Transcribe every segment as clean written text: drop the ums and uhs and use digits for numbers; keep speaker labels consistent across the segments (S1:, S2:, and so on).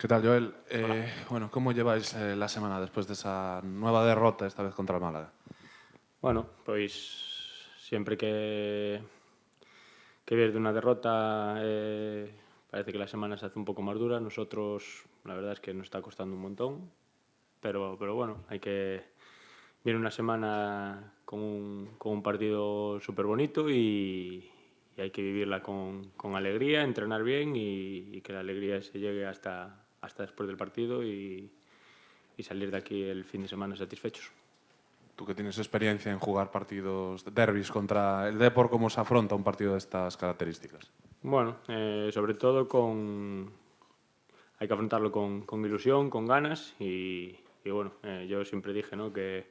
S1: ¿Qué tal, Joel? Bueno, ¿cómo lleváis la semana después de esa nueva derrota, esta vez contra el Málaga?
S2: Bueno, pois sempre que vies de unha derrota parece que la semana se hace un pouco máis dura. Nosotros, la verdad es que nos está costando un montón, pero bueno, hai que viene una semana con un partido súper bonito y hay que vivirla con alegría, entrenar bien y que la alegría se llegue hasta después del partido y salir de aquí el fin de semana satisfechos.
S1: Tú que tienes experiencia en jugar partidos, derbis contra el Depor, ¿cómo se afronta un partido de estas características?
S2: Bueno, sobre todo hay que afrontarlo con ilusión, con ganas y bueno, yo siempre dije, ¿no? Que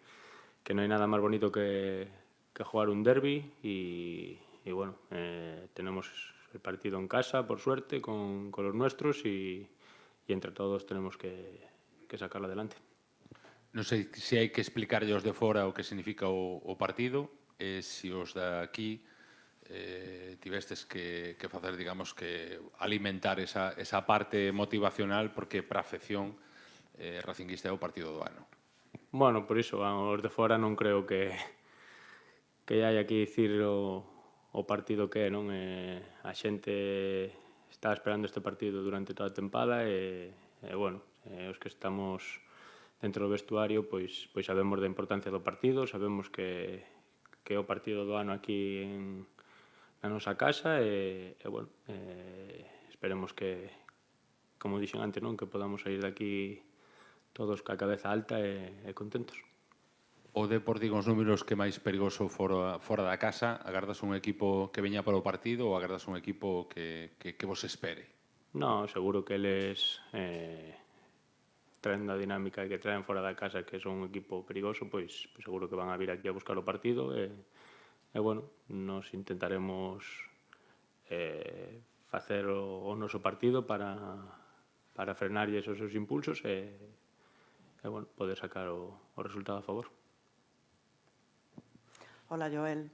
S2: no hay nada más bonito que jugar un derby y bueno, tenemos el partido en casa, por suerte, con los nuestros y entre todos tenemos que sacarlo adelante.
S3: Non sei se hai que explicarlle aos de fora o que significa o partido e se os de aquí tivestes que facer, digamos, que alimentar esa parte motivacional porque para a afección racinguista é o partido do ano.
S2: Bueno, por iso, os de fora non creo que hai aquí dicir o partido que é, non? A xente está esperando este partido durante toda a tempada e bueno, os que estamos dentro do vestuario pois sabemos da importancia do partido, sabemos que é o partido do ano aquí na nosa casa bueno, esperemos que, como dixen antes, non? Que podamos sair de aquí todos ca cabeza alta e contentos.
S3: O Depor, digo, os números que máis perigoso fora da casa, agardas un equipo que veña para o partido ou agardas un equipo que vos espere?
S2: No, seguro que eles traen a dinámica que traen fora da casa, que son un equipo perigoso, pois seguro que van a vir aquí a buscar o partido e bueno, nos intentaremos facer o noso partido para frenarlles os seus impulsos e bueno, poder sacar o resultado a favor.
S4: Hola, Joel.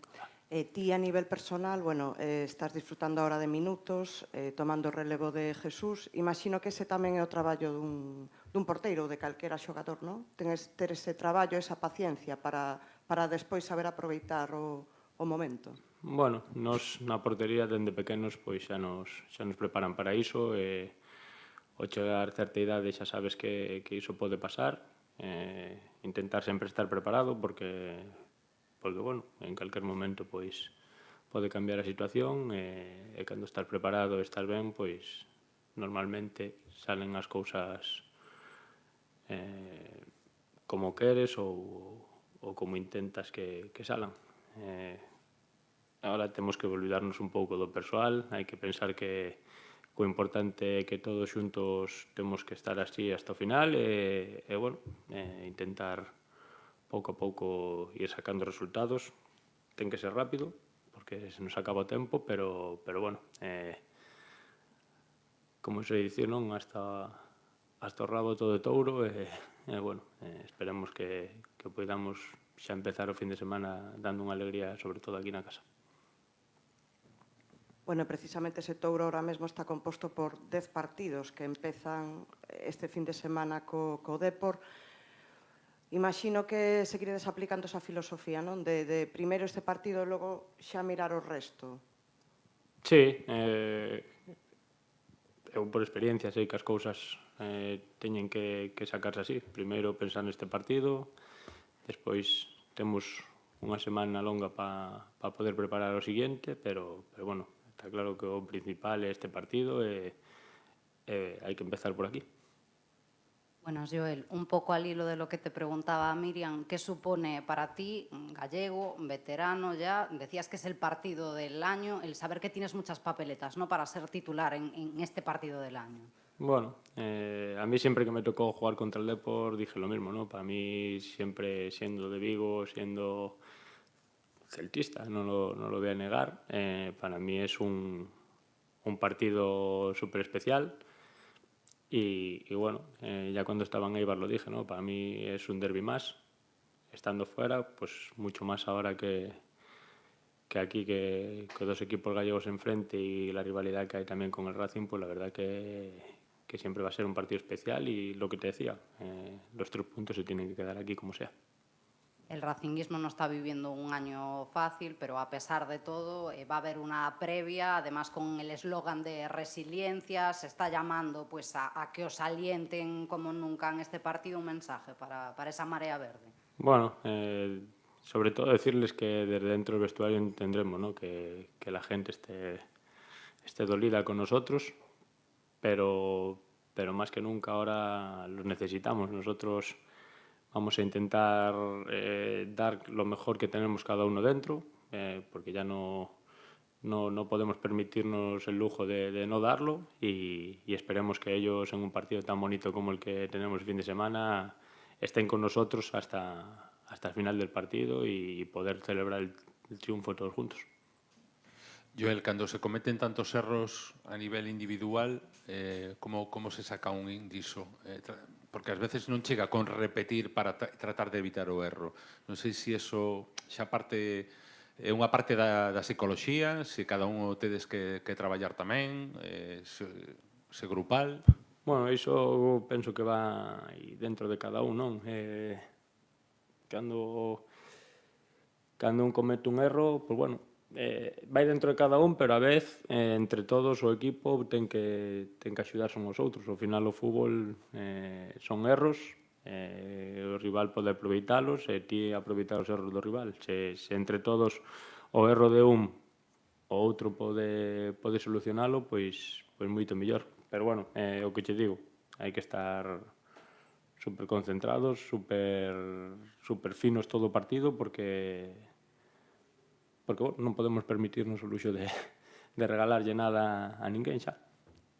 S4: Ti a nivel personal, bueno, estás disfrutando ahora de minutos, tomando relevo de Jesús. Imagino que ese tamén é o traballo dun porteiro ou de calquera xogador, non? Ter ese traballo, esa paciencia para despois saber aproveitar o momento.
S2: Bueno, nos na portería dende pequenos pois xa nos preparan para iso e ao chegar certa idade xa sabes que iso pode pasar, intentar sempre estar preparado porque bueno, en calquer momento pois pode cambiar a situación e cando estás preparado e estás ben, pois normalmente salen as cousas como queres ou como intentas que salan. Agora temos que olvidarnos un pouco do persoal, hai que pensar que o importante é que todos xuntos temos que estar así hasta o final e bueno, intentar pouco a pouco ir sacando resultados. Ten que ser rápido, porque se nos acaba o tempo, pero bueno, como se dice, non? Hasta o rabo todo de touro bueno, esperemos que poidamos xa empezar o fin de semana dando unha alegría, sobre todo aquí na casa.
S4: Bueno, precisamente ese touro ahora mesmo está composto por 10 partidos que empezan este fin de semana co Depor. Imagino que seguiredes aplicando esa filosofía, non? De primeiro este partido e logo xa mirar o resto.
S2: Sí, eu por experiencia sei que as cousas teñen que sacarse así. Primeiro pensar neste partido, despois temos unha semana longa para poder preparar o siguiente, pero bueno, está claro que o principal é este partido e hai que empezar por aquí.
S5: Buenas, Joel. Un poco al hilo de lo que te preguntaba Miriam, ¿qué supone para ti, gallego, veterano ya? Decías que es el partido del año, el saber que tienes muchas papeletas, ¿no?, para ser titular en este partido del año.
S2: Bueno, a mí siempre que me tocó jugar contra el Depor dije lo mismo, ¿no? Para mí siempre siendo de Vigo, siendo celtista, no lo voy a negar, para mí es un partido súper especial. Y bueno, ya cuando estaba en Eibar lo dije, ¿no? Para mí es un derbi más, estando fuera, pues mucho más ahora que aquí, que dos equipos gallegos enfrente y la rivalidad que hay también con el Racing, pues la verdad que que siempre va a ser un partido especial y lo que te decía, los 3 puntos se tienen que quedar aquí como sea.
S5: El racinguismo no está viviendo un año fácil, pero a pesar de todo va a haber una previa, además con el eslogan de resiliencia, se está llamando pues a que os alienten como nunca en este partido, un mensaje para esa marea verde.
S2: Bueno, sobre todo decirles que desde dentro del vestuario tendremos, ¿no? que la gente esté dolida con nosotros, pero más que nunca ahora los necesitamos. Nosotros vamos a intentar dar lo mejor que tenemos cada uno dentro, porque ya no podemos permitirnos el lujo de no darlo y esperemos que ellos en un partido tan bonito como el que tenemos el fin de semana estén con nosotros hasta el final del partido y poder celebrar el triunfo todos juntos.
S3: Joel, cando se cometen tantos erros a nivel individual, como se saca un diso? Porque ás veces non chega con repetir para tratar de evitar o erro. Non sei se iso xa parte é unha parte da psicoloxía, se cada un o tedes que traballar tamén, se grupal.
S2: Bueno, iso penso que va aí dentro de cada un, non? Cando un comete un erro, pois bueno, vai dentro de cada un, pero a vez entre todos o equipo ten que axudarse uns aos outros. Ao final o fútbol son erros, o rival pode aproveitalos e ti aproveitar os erros do rival. Se entre todos o erro de un o outro pode solucionalo, pois moito mellor. Pero bueno, o que che digo, hai que estar super concentrados, super finos todo o partido, porque bueno, non podemos permitirnos o luxo de regalarlle nada a ninguén xa.